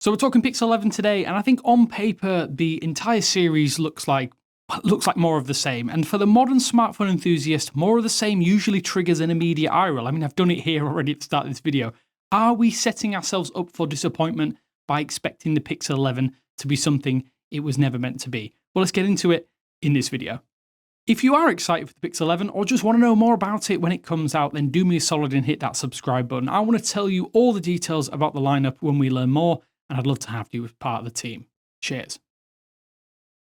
So we're talking Pixel 11 today, and I think on paper the entire series looks like more of the same. And for the modern smartphone enthusiast, more of the same usually triggers an immediate eye roll. I mean, I've done it here already at the start of this video. Are we setting ourselves up for disappointment by expecting the Pixel 11 to be something it was never meant to be? Well, let's get into it in this video. If you are excited for the Pixel 11 or just want to know more about it when it comes out, then do me a solid and hit that subscribe button. I want to tell you all the details about the lineup when we learn more, and I'd love to have you as part of the team. Cheers.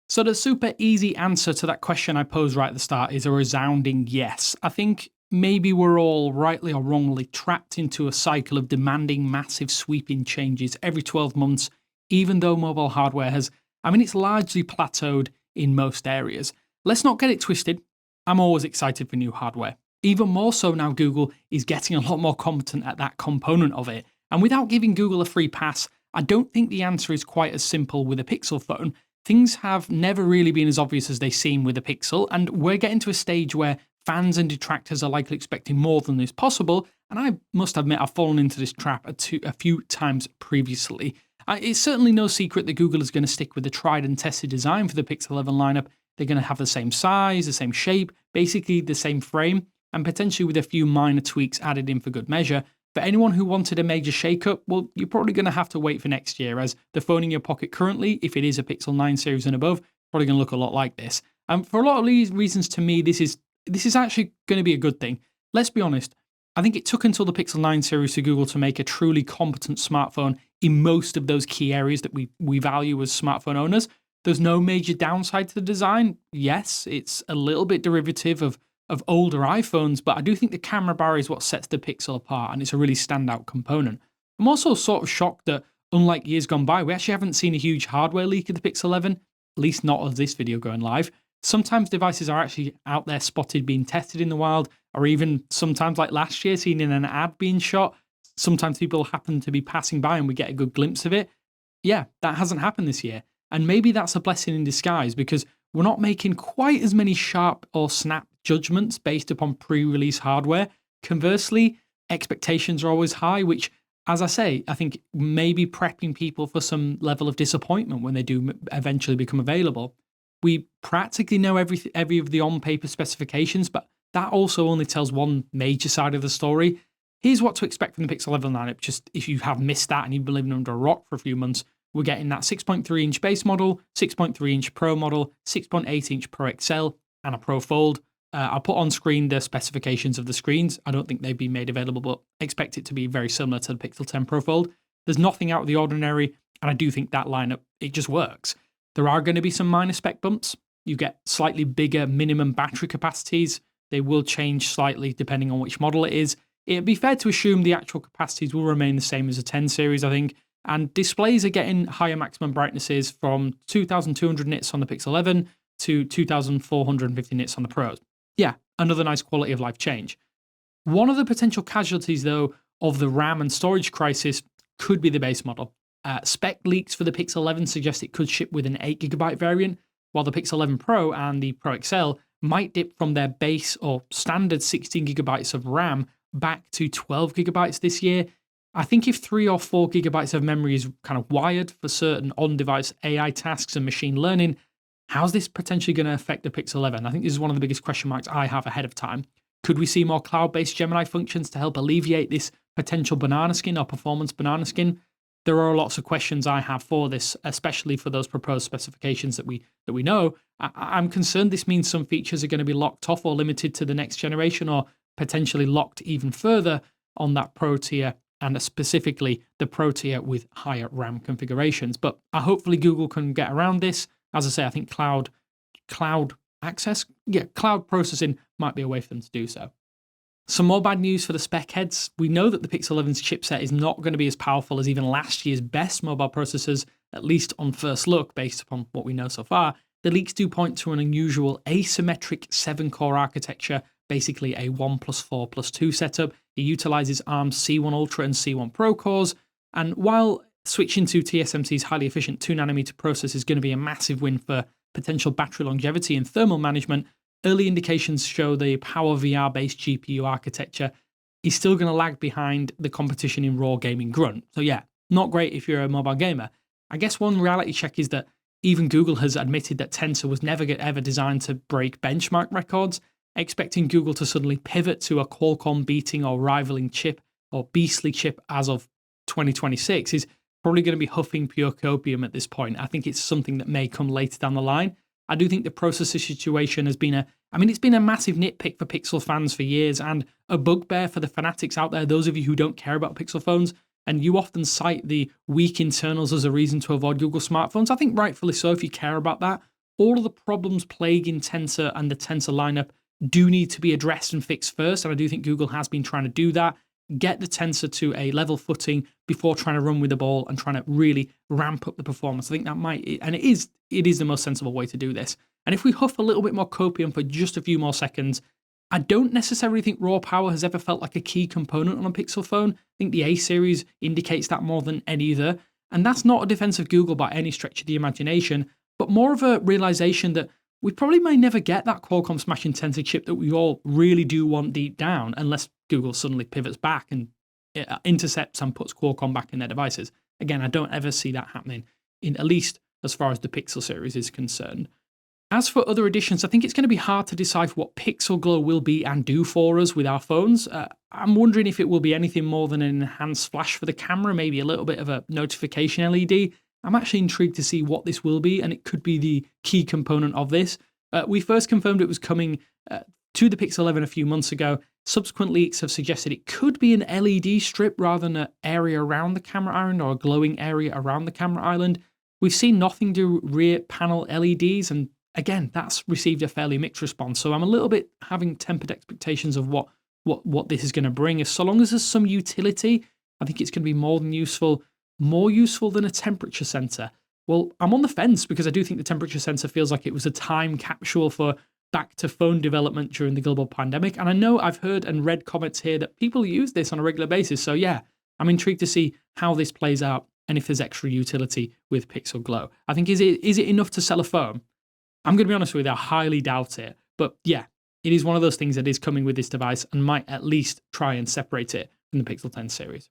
So the super easy answer to that question I posed right at the start is a resounding yes. I think maybe we're all, rightly or wrongly, trapped into a cycle of demanding massive sweeping changes every 12 months, even though mobile hardware it's largely plateaued in most areas. Let's not get it twisted. I'm always excited for new hardware. Even more so now Google is getting a lot more competent at that component of it. And without giving Google a free pass, I don't think the answer is quite as simple with a Pixel phone. Things have never really been as obvious as they seem with a Pixel, and we're getting to a stage where fans and detractors are likely expecting more than is possible, and I must admit I've fallen into this trap a few times previously. It's certainly no secret that Google is going to stick with the tried and tested design for the Pixel 11 lineup. They're going to have the same size, the same shape, basically the same frame, and potentially with a few minor tweaks added in for good measure. For anyone who wanted a major shakeup, well, you're probably going to have to wait for next year, as the phone in your pocket currently, if it is a Pixel 9 series and above, probably going to look a lot like this. And for a lot of these reasons, to me, this is actually going to be a good thing. Let's be honest, I think it took until the Pixel 9 series for Google to make a truly competent smartphone in most of those key areas that we value as smartphone owners. There's no major downside to the design. Yes, it's a little bit derivative of older iPhones, but I do think the camera bar is what sets the Pixel apart, and it's a really standout component. I'm also sort of shocked that, unlike years gone by, we actually haven't seen a huge hardware leak of the Pixel 11, at least not of this video going live. Sometimes devices are actually out there spotted being tested in the wild, or even sometimes like last year seen in an ad being shot. Sometimes people happen to be passing by and we get a good glimpse of it. Yeah, that hasn't happened this year. And maybe that's a blessing in disguise, because we're not making quite as many sharp or snap judgments based upon pre-release hardware. Conversely, expectations are always high, which, as I say, I think may be prepping people for some level of disappointment when they do eventually become available. We practically know every of the on-paper specifications, but that also only tells one major side of the story. Here's what to expect from the Pixel 11 lineup, just if you have missed that and you've been living under a rock for a few months. We're getting that 6.3-inch base model, 6.3-inch Pro model, 6.8-inch Pro XL, and a Pro Fold. I'll put on screen the specifications of the screens. I don't think they've been made available, but expect it to be very similar to the Pixel 10 Pro Fold. There's nothing out of the ordinary, and I do think that lineup, it just works. There are going to be some minor spec bumps. You get slightly bigger minimum battery capacities. They will change slightly depending on which model it is. It'd be fair to assume the actual capacities will remain the same as the 10 series, I think. And displays are getting higher maximum brightnesses from 2200 nits on the Pixel 11 to 2450 nits on the Pros. Yeah, another nice quality of life change. One of the potential casualties, though, of the RAM and storage crisis could be the base model. Spec leaks for the Pixel 11 suggest it could ship with an 8GB variant, while the Pixel 11 Pro and the Pro XL might dip from their base or standard 16GB of RAM back to 12GB this year. I think if 3 or 4GB of memory is kind of wired for certain on-device AI tasks and machine learning, how's this potentially going to affect the Pixel 11? I think this is one of the biggest question marks I have ahead of time. Could we see more cloud-based Gemini functions to help alleviate this potential banana skin or performance banana skin? There are lots of questions I have for this, especially for those proposed specifications that we know. I'm concerned this means some features are going to be locked off or limited to the next generation, or potentially locked even further on that Pro tier, and specifically the Pro tier with higher RAM configurations. But hopefully Google can get around this. As I say, I think cloud processing might be a way for them to do so. Some more bad news for the spec heads. We know that the Pixel 11's chipset is not going to be as powerful as even last year's best mobile processors, at least on first look, based upon what we know so far. The leaks do point to an unusual asymmetric 7-core architecture, basically a 1+4+2 setup. It utilizes ARM's C1 Ultra and C1 Pro cores, and while switching to TSMC's highly efficient 2nm process is going to be a massive win for potential battery longevity and thermal management, early indications show the PowerVR-based GPU architecture is still going to lag behind the competition in raw gaming grunt. So yeah, Not great if you're a mobile gamer. I guess one reality check is that even Google has admitted that Tensor was never ever designed to break benchmark records. Expecting Google to suddenly pivot to a Qualcomm beating or rivaling chip or beastly chip as of 2026 is probably going to be huffing pure copium at this point. I think it's something that may come later down the line. I do think the processor situation has been it's been a massive nitpick for Pixel fans for years and a bugbear for the fanatics out there, those of you who don't care about Pixel phones. And you often cite the weak internals as a reason to avoid Google smartphones. I think rightfully so if you care about that. All of the problems plaguing Tensor and the Tensor lineup do need to be addressed and fixed first. And I do think Google has been trying to do that. Get the Tensor to a level footing before trying to run with the ball and trying to really ramp up the performance. I think that might, and it is the most sensible way to do this. And if we huff a little bit more copium for just a few more seconds, I don't necessarily think raw power has ever felt like a key component on a Pixel phone. I think the A series indicates that more than any other. And that's not a defense of Google by any stretch of the imagination, but more of a realization that we probably may never get that Qualcomm smashing Tensor chip that we all really do want deep down, unless Google suddenly pivots back and intercepts and puts Qualcomm back in their devices. Again, I don't ever see that happening, in at least as far as the Pixel series is concerned. As for other additions, I think it's going to be hard to decipher what Pixel Glow will be and do for us with our phones. I'm wondering if it will be anything more than an enhanced flash for the camera, maybe a little bit of a notification LED. I'm actually intrigued to see what this will be, and it could be the key component of this. We first confirmed it was coming to the Pixel 11 a few months ago. Subsequent leaks have suggested it could be an LED strip rather than an area around the camera island or a glowing area around the camera island. We've seen nothing do rear panel LEDs, and again, that's received a fairly mixed response. So I'm a little bit having tempered expectations of what this is going to bring. So long as there's some utility, I think it's going to be more than useful, more useful than a temperature sensor. Well, I'm on the fence because I do think the temperature sensor feels like it was a time capsule for back to phone development during the global pandemic. And I know I've heard and read comments here that people use this on a regular basis. So yeah, I'm intrigued to see how this plays out and if there's extra utility with Pixel Glow. I think, is it enough to sell a phone? I'm going to be honest with you, I highly doubt it. But yeah, it is one of those things that is coming with this device and might at least try and separate it from the Pixel 10 series.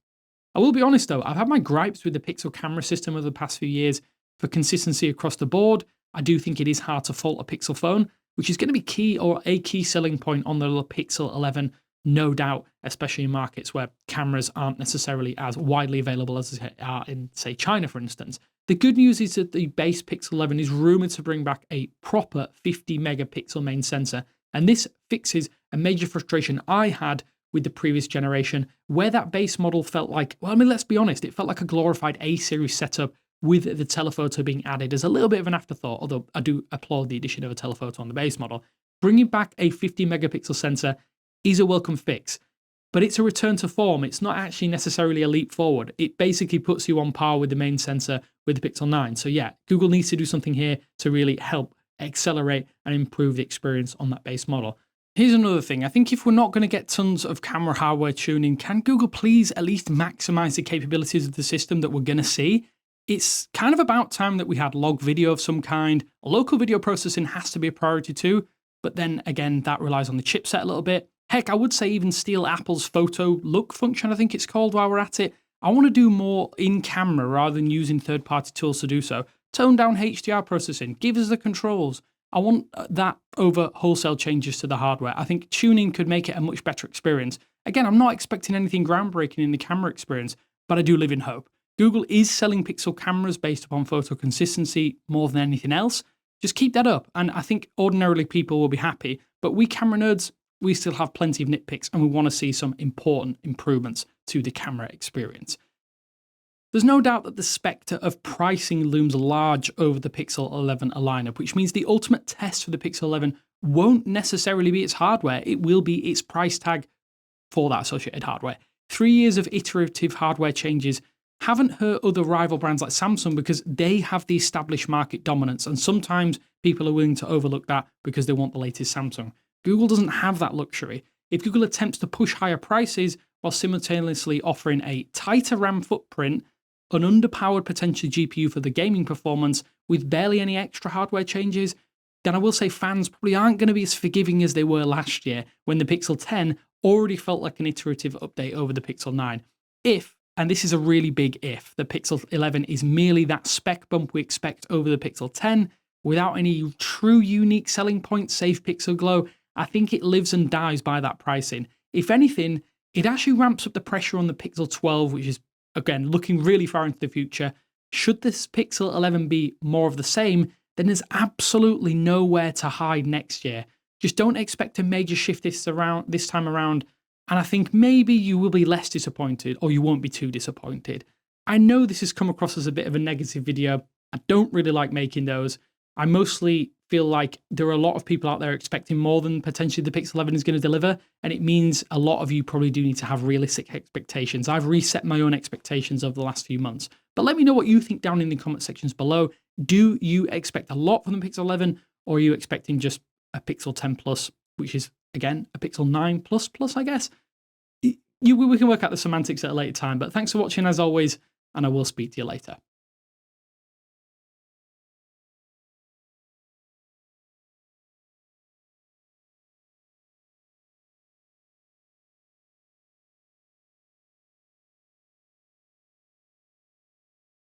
I will be honest though, I've had my gripes with the Pixel camera system over the past few years. For consistency across the board, I do think it is hard to fault a Pixel phone, which is going to be key or a key selling point on the Pixel 11, no doubt, especially in markets where cameras aren't necessarily as widely available as they are in, say, China, for instance. The good news is that the base Pixel 11 is rumoured to bring back a proper 50 megapixel main sensor, and this fixes a major frustration I had with the previous generation, where that base model felt like, well, I mean, let's be honest, it felt like a glorified A-series setup with the telephoto being added as a little bit of an afterthought, although I do applaud the addition of a telephoto on the base model. Bringing back a 50 megapixel sensor is a welcome fix, but it's a return to form. It's not actually necessarily a leap forward. It basically puts you on par with the main sensor with the Pixel 9. So yeah, Google needs to do something here to really help accelerate and improve the experience on that base model. Here's another thing. I think if we're not going to get tons of camera hardware tuning, can Google please at least maximize the capabilities of the system that we're going to see? It's kind of about time that we had log video of some kind. Local video processing has to be a priority too, but then again, that relies on the chipset a little bit. Heck, I would say even steal Apple's photo look function, I think it's called, while we're at it. I want to do more in camera rather than using third-party tools to do so. Tone down HDR processing, give us the controls. I want that over wholesale changes to the hardware. I think tuning could make it a much better experience. Again, I'm not expecting anything groundbreaking in the camera experience, but I do live in hope. Google is selling Pixel cameras based upon photo consistency more than anything else. Just keep that up, and I think ordinarily people will be happy. But we camera nerds, we still have plenty of nitpicks, and we want to see some important improvements to the camera experience. There's no doubt that the spectre of pricing looms large over the Pixel 11 lineup, which means the ultimate test for the Pixel 11 won't necessarily be its hardware, it will be its price tag for that associated hardware. 3 years of iterative hardware changes haven't hurt other rival brands like Samsung because they have the established market dominance, and sometimes people are willing to overlook that because they want the latest Samsung. Google doesn't have that luxury. If Google attempts to push higher prices while simultaneously offering a tighter RAM footprint, an underpowered potential GPU for the gaming performance with barely any extra hardware changes, then I will say fans probably aren't going to be as forgiving as they were last year when the Pixel 10 already felt like an iterative update over the Pixel 9. If and this is a really big if, the Pixel 11 is merely that spec bump we expect over the Pixel 10 without any true unique selling points, save Pixel Glow. I think it lives and dies by that pricing. If anything, it actually ramps up the pressure on the Pixel 12, which is, again, looking really far into the future. Should this Pixel 11 be more of the same, then there's absolutely nowhere to hide next year. Just don't expect a major shift this time around, and I think maybe you will be less disappointed, or you won't be too disappointed. I know this has come across as a bit of a negative video. I don't really like making those. I mostly feel like there are a lot of people out there expecting more than potentially the Pixel 11 is going to deliver, and it means a lot of you probably do need to have realistic expectations. I've reset my own expectations over the last few months. But let me know what you think down in the comment sections below. Do you expect a lot from the Pixel 11, or are you expecting just a Pixel 10 Plus, which is, again, a Pixel 9 Plus, I guess? We can work out the semantics at a later time, but thanks for watching as always, and I will speak to you later.